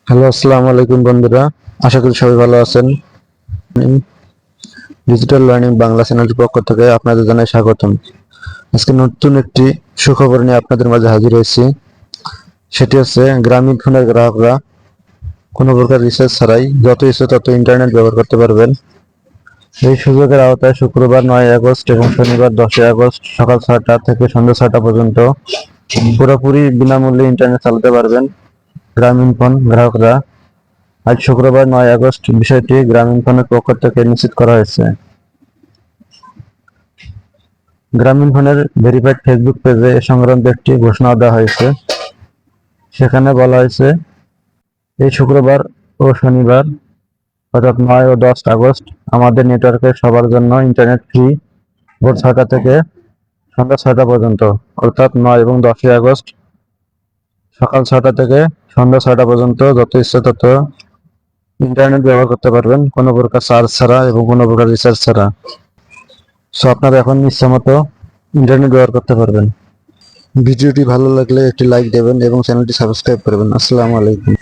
Hello, আসসালামু আলাইকুম বন্ধুরা। আশা করি সবাই ভালো আছেন। ডিজিটাল লার্নিং বাংলা চ্যানেলের পক্ষ থেকে আপনাদের জানাই স্বাগতম। আজকে নতুন একটি সুখবর নিয়ে আপনাদের মাঝে হাজির হয়েছি। সেটি হচ্ছে গ্রামীণ ফোনের গ্রাহকরা কোনো প্রকার রিচার্জ ছাড়াই যত ইচ্ছে তত ইন্টারনেট ব্যবহার করতে পারবেন। এই সুযোগের আওতায় শুক্রবার 9 আগস্ট এবং শনিবার 10 আগস্ট সকাল 6টা থেকে সন্ধ্যা 6টা পর্যন্ত পুরোপুরি বিনামূল্যে ইন্টারনেট চালাতে পারবেন গ্রামীণ ফোন গ্রাহকরা। আজ শুক্রবার 9 আগস্ট বিষয়টি গ্রামীণফোনের পক্ষ থেকে নিশ্চিত করা হয়েছে। গ্রামীণফোনের ভেরিফাইড ফেসবুক পেজে এ সংক্রান্ত একটি ঘোষণা দেওয়া হয়েছে। সেখানে বলা হয়েছে, এই শুক্রবার ও শনিবার অর্থাৎ 9 ও 10 আগস্ট আমাদের নেটওয়ার্কের সবার জন্য ইন্টারনেট ফ্রি ভোর 6টা থেকে সন্ধ্যা 6টা পর্যন্ত, অর্থাৎ 9 এবং 10 আগস্ট সকাল 6টা থেকে সন্ধ্যা 6টা পর্যন্ত যত ইচ্ছে তত ইন্টারনেট ব্যবহার করতে পারবেন কোনো প্রকার চার্জ ছাড়া এবং কোনো প্রকার রিচার্জ ছাড়া। সো আপনারা এখন ইচ্ছা মতো ইন্টারনেট ব্যবহার করতে পারবেন। ভিডিওটি ভালো লাগলে একটি লাইক দেবেন এবং চ্যানেলটি সাবস্ক্রাইব করবেন। আসসালামু আলাইকুম।